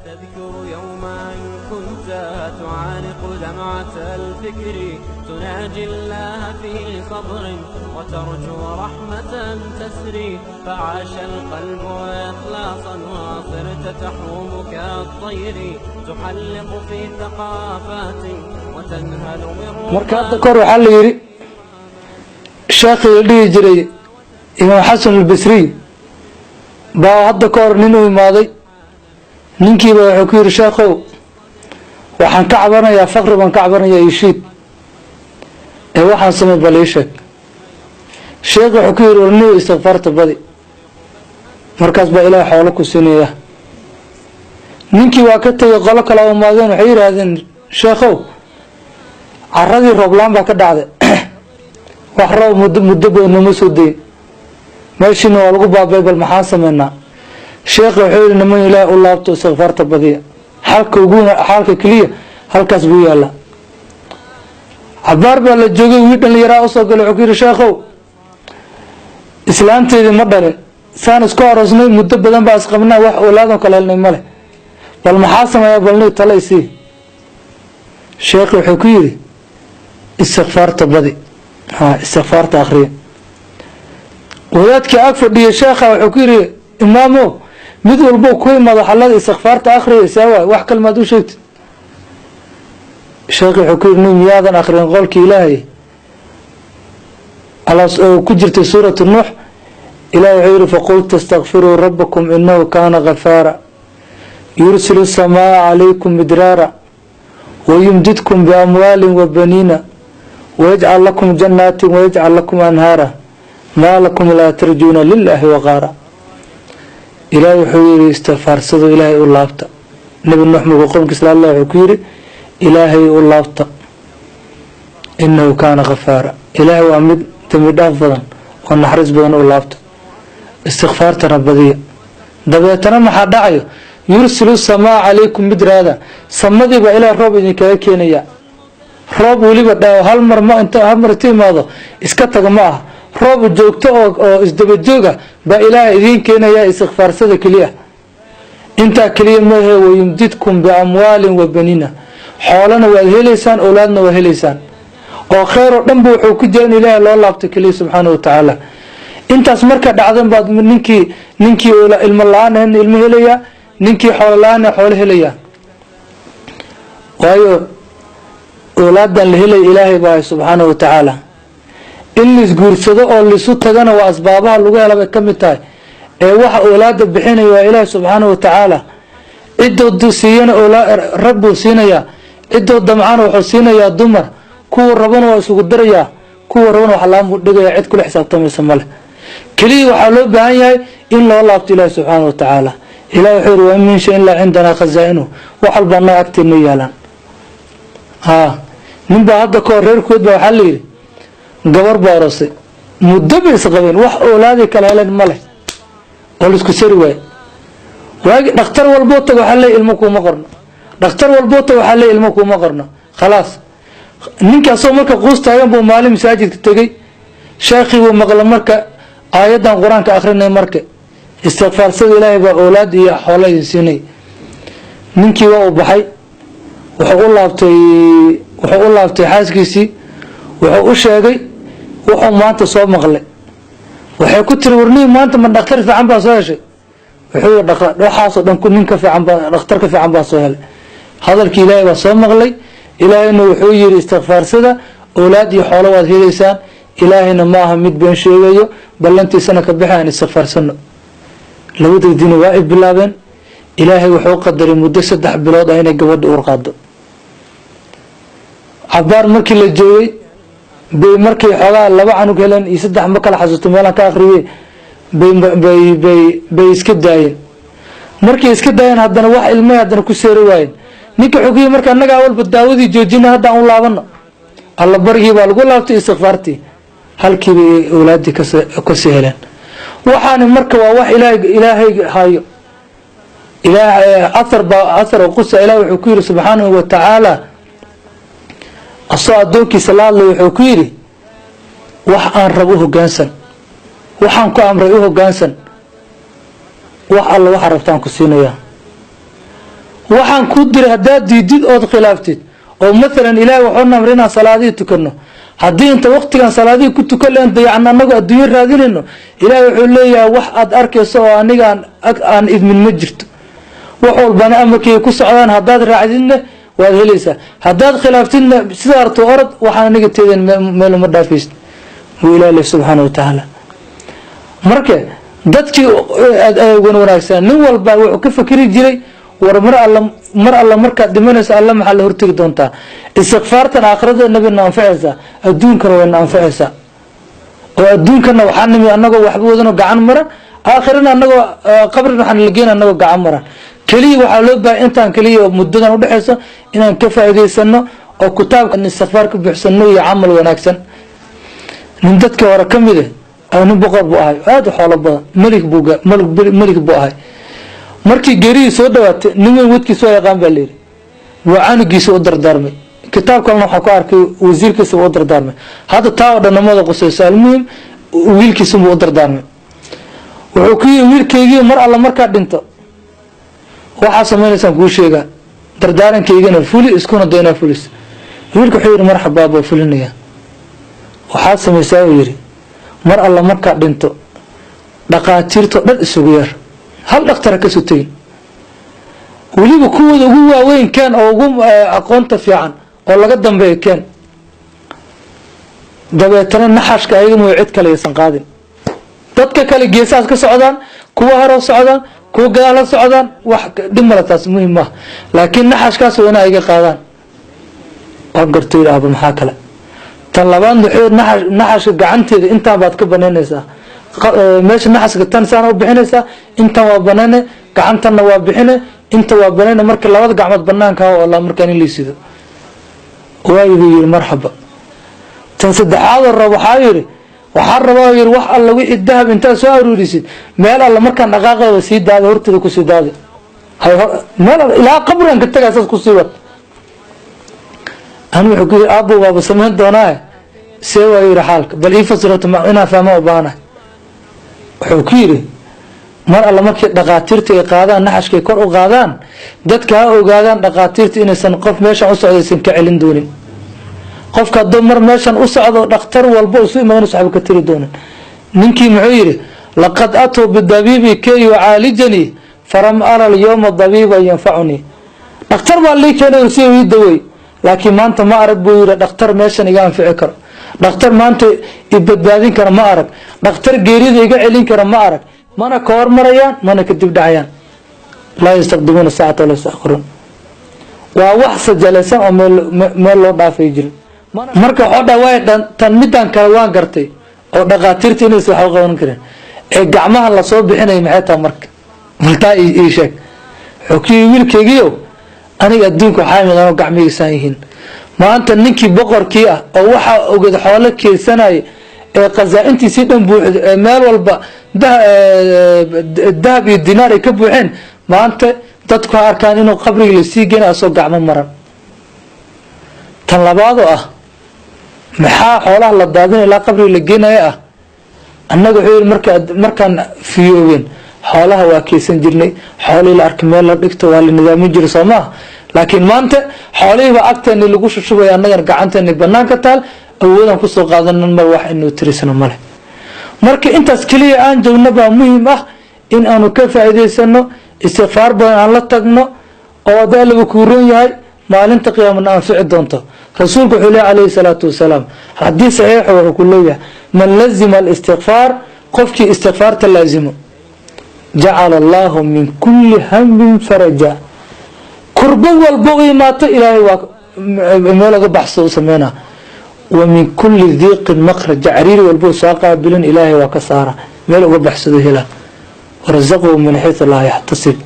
تذكر يوما كنت تعانق دمعة الفكر تناجي الله في صبر وترجو رحمة تسري فعاش القلب إخلاصا وصرت تحوم كالطير تحلق في ثقافات وتنهل من مركز كور وحل يري الشيخ اللي يجري إمام حسن البصري baa hadda ka hor nin u imaaday ninkiiba wuxuu ku yidhi sheekhow waxaan ka cabanayaa faqri baan ka cabanayaa ishiid ee waxaan samay bal ii sheeg sheekh wuxuu ku yidhi warniyo istikfaarta badi markaas baa ilaah xoolo ku siinaya ninkii waa ka tegay qolo kale oo imaadeen waxay yidhaahdeen sheekhow caradii rooblaan baa ka dhacday wax roob muddo badan nama soo dayin meeshiina waa lagu baabay bal maxaan sameynaa sheekh wuxuu yidhi niman ilaah u laabto istikfaarta badiya xalka keliya halkaas buu yaallaa cabaar baa la joogay wii dhallinyaraa usoo galay wuxuu ku yidhi sheekhow islaanteedii ma dhalin saan isku aroosnay muddo badan baa isqabnaa wax oolaadan kala helnay male bal maxaa sameeyaa balni tala isii sheekh wuxuu ku yidhi istikfaarta badi istikfaarta akhriya wadaadkii ag fadhiya sheekha wuxuu ku yidhi imaamo mid walbo ku imaado xalada istikfaarta akhriya saawa wax kalmaad u sheegtid sheekh wuxuu ku yidhi nin miyaadan akhrin qolka ilaahay oo ku jirtay suuratu nuux ilaah wuxuu yidhi faqultu istakfiruu rabbakum inahu kaana ghafaara yursilu asamaa calaykum midraara wayumdidkum biamwaalin wabaniina wayajcal lakum jannaatin wayajcal lakum anhaara maa lakum laa tarjuuna lilaahi waqaara ilaahay wuxuu yidhi istikfaarsado ilaahay u laabta nabi nuux markuu qowmkiisa alla wuxuu ku yidhi ilaahay u laabta inahu kaana ghafaara ilaahay waa mid dembi dhaaf badan oo naxariis badan u laabta istikfaartana badiya dabeetana maxaa dhacayo yursilu samaa calaykum midraada samadii baa ilaahay roob idinkaga keenaya roob weliba dhaawo hal mar inta imaado iska taga ma ah roob joogto oo isdaba jooga baa ilaahay idiin keenaya istikfaarsada keliya intaa keliya maahe wayumdidkum biamwaalin wabaniina xoolana waad helaysaan owlaadna waad helaysaan oo kheyr oo dhanba wuxuu ku jira in ilaahay loo laabto keliya subxaana wa tacaala intaas marka dhacdan baad ninkii ilmo la-aan ilmo helaya ninkii xoolo la-aan xoolo helaya waayo owlaadan la helaya ilaahay baa subxaana wa tacaala in laisguursado oo laisu tagana waa asbaabaha lagu hela bay ka mid tahay ee waxa owlaada bixinaya waa ilaahi subxaana wa tacaala ciddoodu siiyana rag buu siinayaa ciddoo damcana wuxuu siinayaa dumar kuwa rabana waa isugu darayaa kuwa rabana wax laamuu dhigayaa cid kula xisaabtamaysa male keliya waxaa loo baahan yahay in loo laabto ilaahi subxaana wa tacaala ilahi wuxuu yidhi wa in min shay ilaa cindanaa khazaa-inuhu wax walba annaga agteedna yaalaan ninbaa hadda ka hor reerkood baa waxaa layidhi gabar baa orosay muddo bay isqabeen wax oolaaday kala heleen male oo laisku sari waaye waagi dhakhtar walboo tago waxaa leey ilmo kuuma qorno dhakhtar walboo tago waxaa leey ilmo kuuma qorno khalaas ninkaasoo marka quus taagan buu maalin masaajidka tegey sheekhii buu maqla marka aayaddan qur-aanka akrinay marka istikfaarsada ilaahay baa oolaad iyo xoolo idin siinay ninkii waa u baxay wuxuu u laabtay xaaskiisii wuxuu u sheegay wuxuu maanta soo maqlay waxay ku tiri warnihi maanta ma dhakhtar fiican baa soo heshay wuxuu yidhi waxaasoo dhan nin ka fiican baa dhakhtar ka fiican baa soo helay hadalkii ilaahay baa soo maqlay ilaahayna wuxuu yidhi istikfaarsada oolaad iyo xoolo waad helaysaan ilaahayna ma aha mid been sheegayo ballantiisana ka bixi aan istikfaarsano labadaydiina waa ay bilaabeen ilaahay wuxuu qadaray muddo 3 bilood ah inay gabadha uur qaado cabaar markii la joogay bay markii xogaa 2 canug heleen iyo 3 ma kala xasuusto meelaan ka akhriyay bay iska daayeen markii iska daayeen haddana wax ilmaha haddana ku seeri waayeen ninka xogiye marka annaga awalba daawadii joojina hadda aan u laabano alla barigii baa lagu laabtay istikfaartii halkii bay awlaadii ka sii heleen waxaana marka waa wax ilaahay hayo ilaahay athar qusa ilaahay wuxuu ku yiri subhanahu wa ta'ala asoo adoonkiisa la hadlay wuxuu ku yiri wax aan rabo hoggaansan waxaan ku amray hoggaansan wax alla waxa rabtaan ku siinaya waxaan ku diray haddaad diidid ood khilaaftid oo maalan ilaahay wuxuu namray inaan salaadihii tukano haddii inta waqtigan salaadihii ku tukan leen dayacna annagoo adduunyo raadinayno ilaahay wuxuu leeyahay wax aad arkayso oo anigaan aan idmin ma jirto wax walbana amarkay ku socdaan haddaad raacdidna waad helaysaa haddaad khilaaftidna sida arto orod waxaan aniga teedan meel uma dhaafaysid buu ilaahay subxaanahu wa tacaala marka dadkii wanaagsan nin walba wuxuu ka fakiri jiray war mar alla markaad dhimanayso alla maxaa la hortegi doontaa istighfaartan aakhirada nabina anfacaysa adduunkana wayna anfacaysa oo adduunkana waxaa nimi annagoo waxba wadano gacan maran aakhirana annagoo qabrina waxaan la geyn annagoo gacan maran keliya waxaa loo baahay intaan keliya muddadan udhexayso inaan ka faa'iidaysano oo kitaabka istighfaar ka buuxsano iyo camal wanaagsan nin dadka hore ka mid ah nin boqor buu ahay aad u xoolo badan malik buu ahay markii geerihii soo dhawaatay nin weyn wadkiisa waa yaqaan baa layidhi waa canugiisa u dardaarmay kitaab kalena waxaa ku arkay wasiirkiisa u dardaarmay hadda taa oo dhanamada qusayso almuhim wiilkiisa buu u dardaarmay wuxuu ku yidhi wiilkaygii mar alla markaa dhinto waxaa samaynaysaan kuu sheegaa dardaarankaygana fuli iskuna daynaa fulis wiilka wuxuu yidhi marxabaa baa fulinaya waxaad samaysaa uu yidhi mar alla markaa dhinto dhaqaatiirto dhan isugu yeer hal dhakhtara ka soo tegin weliba kuwooda ugu waaweyn keen oo ugu aqoonta fiican oo laga dambeeyo keen dabeetana naxashka ayaga mooy cid kale aysan qaadin dadka kale geesahaas ka socdaan kuwa hore socdaan kuwa gadaal la socdaan wax dhib male taas muhiim maaha laakiin naxashkaas waa inay iga qaadaan waan garto yidhi aaba maxaa kale tan labaadna wuxuu naxashka gacanteeda intaan baad ka banaynaysaa meesha naxaska tan saan u bixinaysaa intan waa banane gacantanna waa bixine inta waa banane marka labada gacmood banaanka oo la markaan in liisido waayigu yidhi marxaba tan saddexaad waxaa yidhi waxaa rabaa yidhi wax alla wixii dahab intaad soo aruurisid meel alla markaan dhaqaaqeeda sii daada horteeda kusii daada meel ilaa qabrigan ka tagaa saas kusii wad ani wuxuu ku yidhi aabbo waaba samayn doonaa see waa yidhi xaalka bal ii fasirato inaan fahma u baahanahay wuxuu ku yidhi mar alla markay dhaqaatiirta ay qaadaan naxashkay kor u qaadaan dadka ha ogaadaan dhaqaatiirta inaysan qof meeshan u socdaysan ka celin doonin qofka hadduu mar meeshan u socdo dhakhtar walba isu imaanaysa waxba ka tiri doonin ninkii muxuu yidhi laqad atuu bidabiibi kay yucaalijanii falam ara alyawma dabiiban yanfacunii dhakhtar baa lii keenay si ii dawey laakiin maanta ma arag buu yidhi dhakhtar meeshan iga anfici karo dhakhtar maanta i badbaadin kara ma arag dhakhtar geerida iga celin kara ma arag mana ka hormarayaan mana ka dib dhacayaan laa yastaqdimuuna saacata wala yastaakhirun waa wax sajalaysan oo meel loo dhaafay jirin marka waxoo dhaa waay tan midaan kale waan gartay oo dhaqaatiirta inaysa wax u qaban kareen ee gacmaha lasoo bixinaya maxay tahay marka maltaa ii sheeg xukii wiilkaygiio aniga adduunka waxaa imid anoo gacmihiisaan yihiin maanta ninkii boqorkii ah oo waxaa ogad xoolo keedsanaya ee qazaa-intiisii dhan buuxda ee meel walba dahab iyo dinaar ay ka buuxeen maanta dadku ha arkaan inuu qabrigii lasii gena asoo gacmo maran tan labaadoo ah maxaa xoolaha la daadinay ilaa qabriga la geenaya ah annaga wuxuu yidhi markaan fiyoobeen xoolaha waa keysan jirnay xoolihii la arkay meel la dhigto waa la nidaamin jiray soo maaha laakiin maanta xoolihiibaa agteeni lagu shushubaya annagana gacanteeni banaanka taal awoodaan kusoo qaadanan mar wax inuu tirisano male marka intaas keliya aan joogno baa muhiim ah in aanu ka faa'iidaysano istighfaar badan aan la tagno oo adaa laga kuuran yahay maalinta qiyaamana anfici doonto rasuulku wuxuu leeyahay calayhi salaatu wasalaam xadiis saxiixa wuxuu ku leeyahay man lazima alistighfaar qofkii istighfaarta laazimo jacala allahu min kulli hamin faraja kurbo walba u imaato ilaahay waa meel uga baxso u sameynaa wa min kulli diiqin makhraja cariiri walba soo qaabilin ilaahay waa ka saara meel uga baxsado hela warazaqahu min xaysu laa yaxtasib